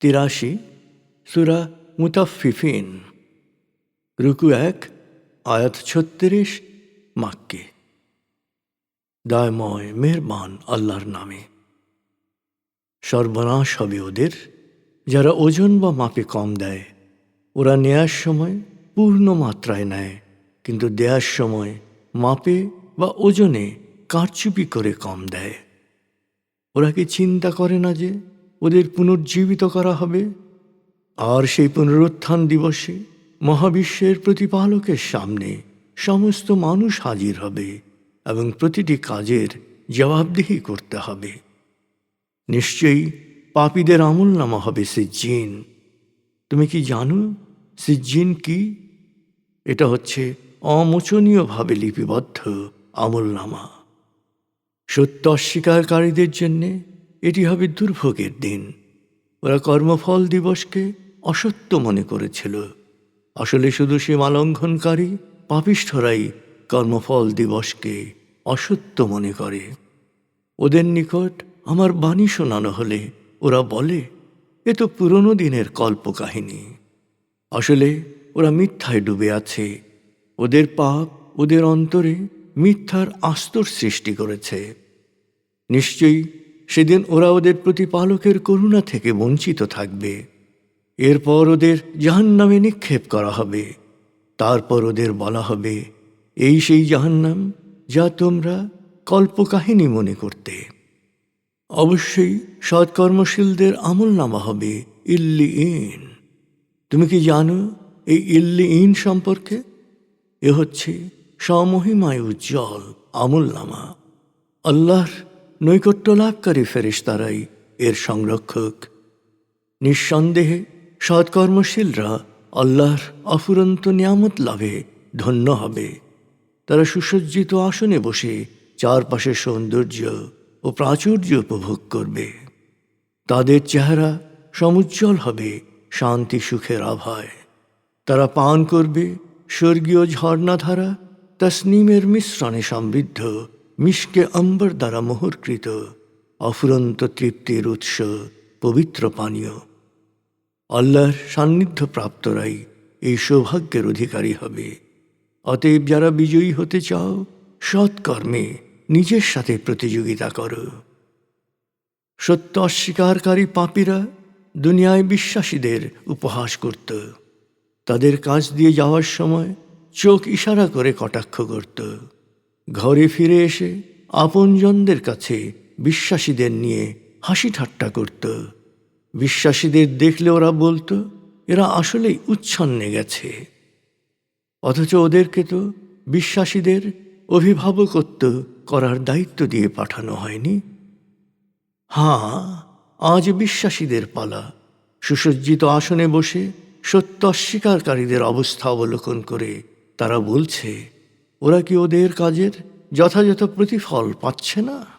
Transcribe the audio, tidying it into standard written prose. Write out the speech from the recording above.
83 সূরা মুতাফফিফিন রুকু 1 আয়াত 36 মাক্কি। দয়াময় মেহেরবান আল্লাহর নামে। সর্বনাশ হবে ওদের যারা ওজন বা মাপে কম দেয়। ওরা নেয়ার সময় পূর্ণ মাত্রায় নেয়, কিন্তু দেয়ার সময় মাপে বা ওজনে কারচুপি করে কম দেয়। ওরা কি চিন্তা করে না যে ওদের পুনর্জীবিত করা হবে? আর সেই পুনরুত্থান দিবসে মহাবিশ্বের প্রতিপালকের সামনে সমস্ত মানুষ হাজির হবে এবং প্রতিটি কাজের জবাবদিহি করতে হবে। নিশ্চয়ই পাপীদের আমলনামা হবে সিজ্জিন। তুমি কি জানো সিজ্জিন কি? এটা হচ্ছে অমোচনীয়ভাবে লিপিবদ্ধ আমলনামা। সত্য অস্বীকারীদের জন্যে এটি হবে দুর্ভোগের দিন। ওরা কর্মফল দিবসকে অসত্য মনে করেছিল। আসলে শুধু সীমালঙ্ঘনকারী পাপিষ্ঠরাই কর্মফল দিবসকে অসত্য মনে করে। ওদের নিকট আমার বাণী শোনানো হলে ওরা বলে, এ তো পুরনো দিনের কল্পকাহিনী। আসলে ওরা মিথ্যায় ডুবে আছে। ওদের পাপ ওদের অন্তরে মিথ্যার আস্তর সৃষ্টি করেছে। নিশ্চয়ই সেদিন ওরা ওদের প্রতিপালকের করুণা থেকে বঞ্চিত থাকবে। এরপর ওদের জাহান্নামে নিক্ষেপ করা হবে। তারপর ওদের বলা হবে, এই সেই জাহান্নাম যা তোমরা কল্পকাহিনী মনে করতে। অবশ্যই সৎকর্মশীলদের আমলনামা হবে ইল্লিঈন। তুমি কি জানো এই ইল্লিঈন সম্পর্কে? এ হচ্ছে স্বমহিমায় উজ্জ্বল আমলনামা। আল্লাহর নৈকট্য লাভকারী ফেরেশতারাই এর সংরক্ষক। নিঃসন্দেহে সৎকর্মশীলরা আল্লাহর অফুরন্ত নিয়ামত লাভে ধন্য হবে। তারা সুসজ্জিত আসনে বসে চারপাশে সৌন্দর্য ও প্রাচুর্য উপভোগ করবে। তাদের চেহারা সমুজ্জ্বল হবে শান্তি সুখের আভায়। তারা পান করবে স্বর্গীয় ঝর্ণাধারা তসনিমের মিশ্রণে সমৃদ্ধ মিশকে অম্বর দ্বারা মোহরকৃত অফুরন্ত তৃপ্তির উৎস পবিত্র পানীয়। আল্লাহর সান্নিধ্য প্রাপ্তরাই এই সৌভাগ্যের অধিকারী হবে। অতএব যারা বিজয়ী হতে চাও, সৎকর্মে নিজের সাথে প্রতিযোগিতা করো। সত্য অস্বীকারী পাপীরা দুনিয়ায় বিশ্বাসীদের উপহাস করত। তাদের কাছ দিয়ে যাওয়ার সময় চোখ ইশারা করে কটাক্ষ করত। ঘরে ফিরে এসে আপনজনদের কাছে বিশ্বাসীদের নিয়ে হাসি ঠাট্টা করত। বিশ্বাসীদের দেখলে ওরা বলতো, এরা আসলেই উচ্ছন্নে গেছে। অথচ ওদেরকে তো বিশ্বাসীদের অভিভাবকত্ব করার দায়িত্ব দিয়ে পাঠানো হয়নি। হ্যাঁ, আজ বিশ্বাসীদের পালা। সুসজ্জিত আসনে বসে সত্য অস্বীকারীদের অবস্থা অবলোকন করে তারা বলছে, ওরা কি ওদের কাজের যথাযথ প্রতিফল পাচ্ছে না?